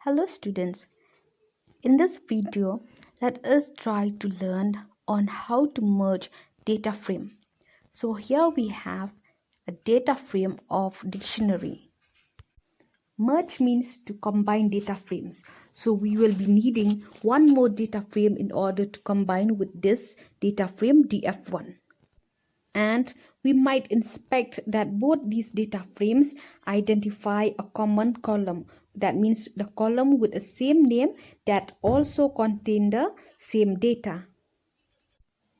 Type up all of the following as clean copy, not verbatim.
Hello students, in this video let us try to learn on how to merge data frame. So here we have a data frame of dictionary. Merge means to combine data frames. So we will be needing one more data frame in order to combine with this data frame df1. And we might inspect that both these data frames identify a common column. That means the column with the same name that also contain the same data.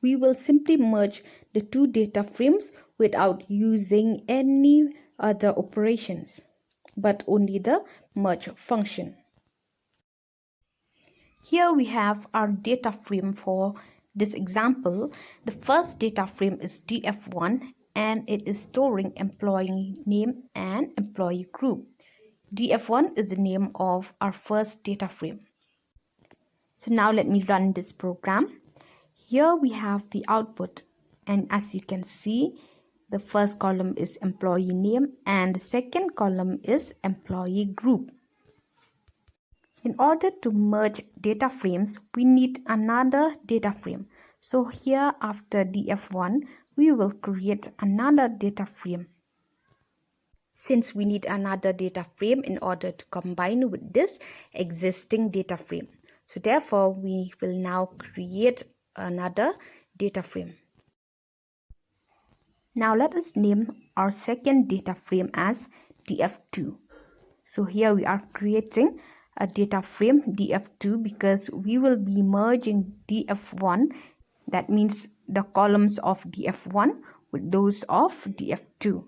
We will simply merge the two data frames without using any other operations, but only the merge function. Here we have our data frame for this example. The first data frame is df1 and it is storing employee name and employee group. df1 is the name of our first data frame. So now let me run this program. Here we have the output, and as you can see, the first column is employee name and the second column is employee group. In order to merge data frames, we need another data frame. So here after df1, we will create another data frame. Since we need another data frame in order to combine with this existing data frame. So therefore, we will now create another data frame. Now let us name our second data frame as df2. So here we are creating a data frame df2 because we will be merging df1, that means the columns of df1 with those of df2.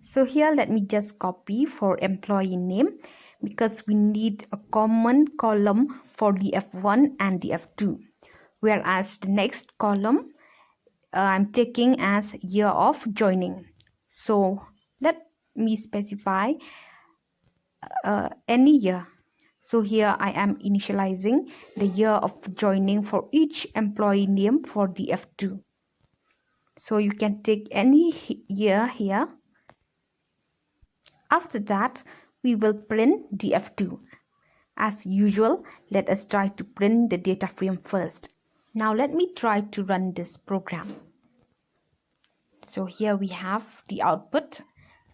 So here let me just copy for employee name because we need a common column for df1 and df2, whereas the next column I'm taking as year of joining. So let me specify any year. So here I am initializing the year of joining for each employee name for df2. So you can take any year here. After that, we will print df2. As usual, let us try to print the data frame first. Now let me try to run this program. So here we have the output.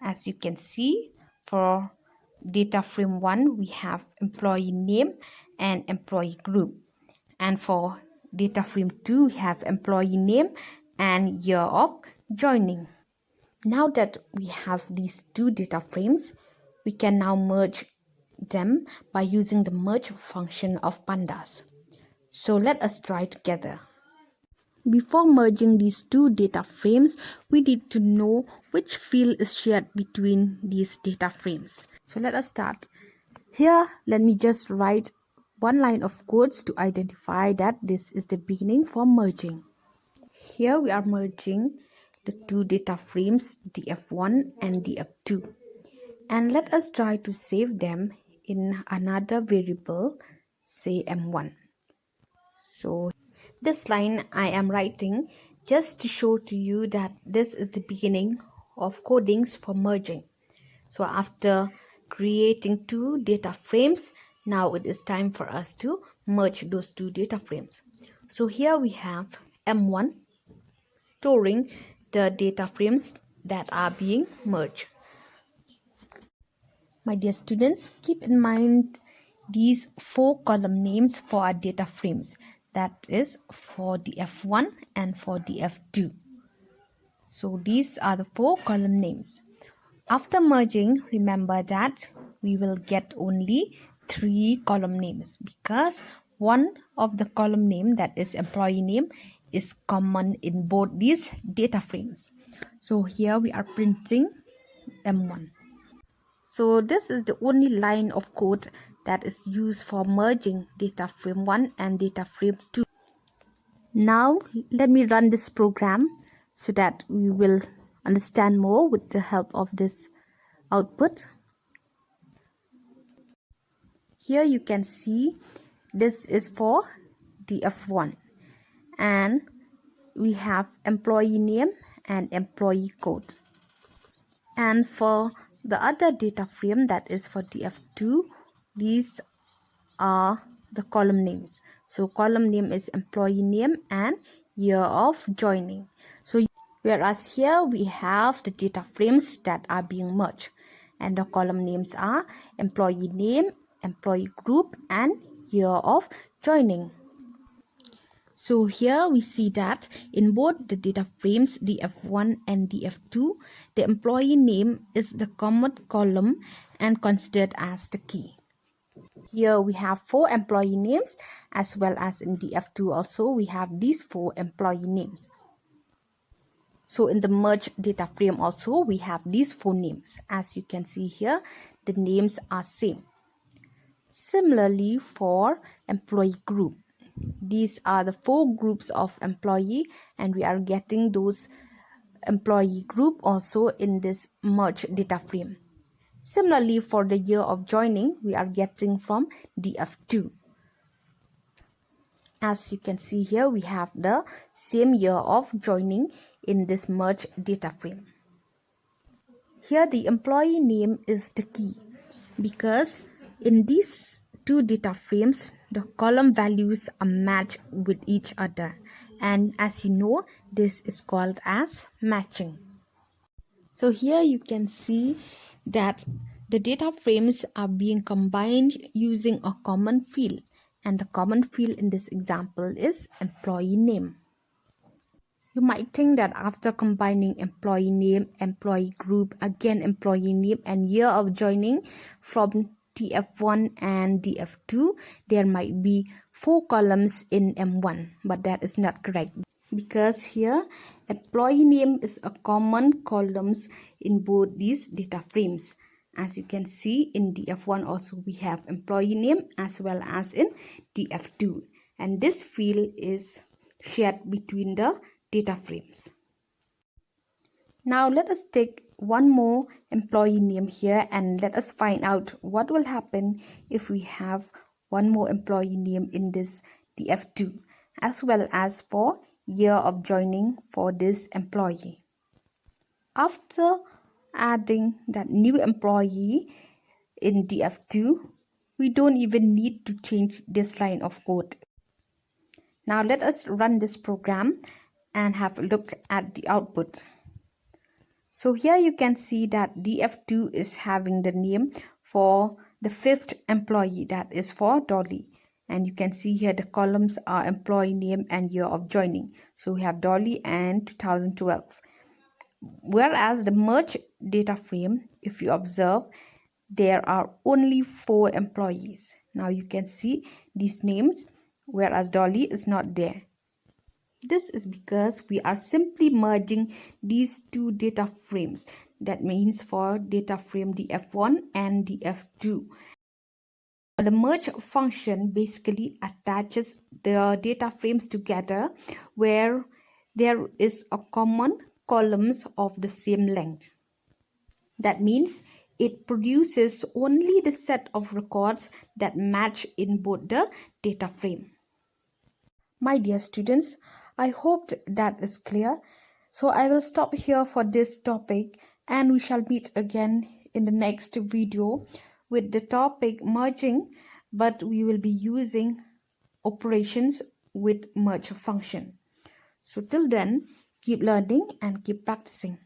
As you can see, for data frame 1, we have employee name and employee group. And for data frame 2, we have employee name and year of joining. Now that we have these two data frames, we can now merge them by using the merge function of pandas. So let us try together. Before merging these two data frames, we need to know which field is shared between these data frames. So let us start. Here, let me just write one line of codes to identify that this is the beginning for merging. Here we are merging the two data frames df1 and df2. And let us try to save them in another variable, say m1. So this line I am writing just to show to you that this is the beginning of codings for merging. So after creating two data frames, now it is time for us to merge those two data frames. So here we have m1 storing the data frames that are being merged. My dear students, keep in mind these 4 column names for our data frames. That is for df1 and for df2. So these are the 4 column names. After merging, remember that we will get only 3 column names because one of the column name, that is employee name, is common in both these data frames. So here we are printing m1. So this is the only line of code that is used for merging data frame 1 and data frame 2. Now let me run this program so that we will understand more with the help of this output. Here you can see this is for df1 and we have employee name and employee code. And for the other data frame, that is for df2, these are the column names. So column name is employee name and year of joining. So whereas here we have the data frames that are being merged, and the column names are employee name, employee group, and year of joining. So here we see that in both the data frames DF1 and DF2, the employee name is the common column and considered as the key. Here we have 4 employee names, as well as in DF2 also we have these 4 employee names. So in the merge data frame also we have these 4 names. As you can see here, the names are same. Similarly for employee group, these are the 4 groups of employee, and we are getting those employee group also in this merge data frame. Similarly for the year of joining, we are getting from DF2. As you can see here, we have the same year of joining in this merge data frame. Here the employee name is the key, because in these 2 data frames the column values are matched with each other, and as you know, this is called as matching. So here you can see that the data frames are being combined using a common field, and the common field in this example is employee name. You might think that after combining employee name, employee group, again employee name, and year of joining from DF1 and DF2, there might be 4 columns in M1, but that is not correct, because here employee name is a common columns in both these data frames. As you can see, in DF1 also we have employee name as well as in DF2, and this field is shared between the data frames. Now let us take one more employee name here, and let us find out what will happen if we have one more employee name in this DF2, as well as for year of joining for this employee. After adding that new employee in DF2, we don't even need to change this line of code. Now let us run this program and have a look at the output. So here you can see that DF2 is having the name for the 5th employee, that is for Dolly. And you can see here the columns are employee name and year of joining. So we have Dolly and 2012. Whereas the merge data frame, if you observe, there are only 4 employees. Now you can see these names, whereas Dolly is not there. This is because we are simply merging these 2 data frames. That means for data frame DF1 and DF2. The merge function basically attaches the data frames together where there is a common columns of the same length. That means it produces only the set of records that match in both the data frame. My dear students, I hope that is clear. So I will stop here for this topic, and we shall meet again in the next video with the topic merging, but we will be using operations with merge function. So till then, keep learning and keep practicing.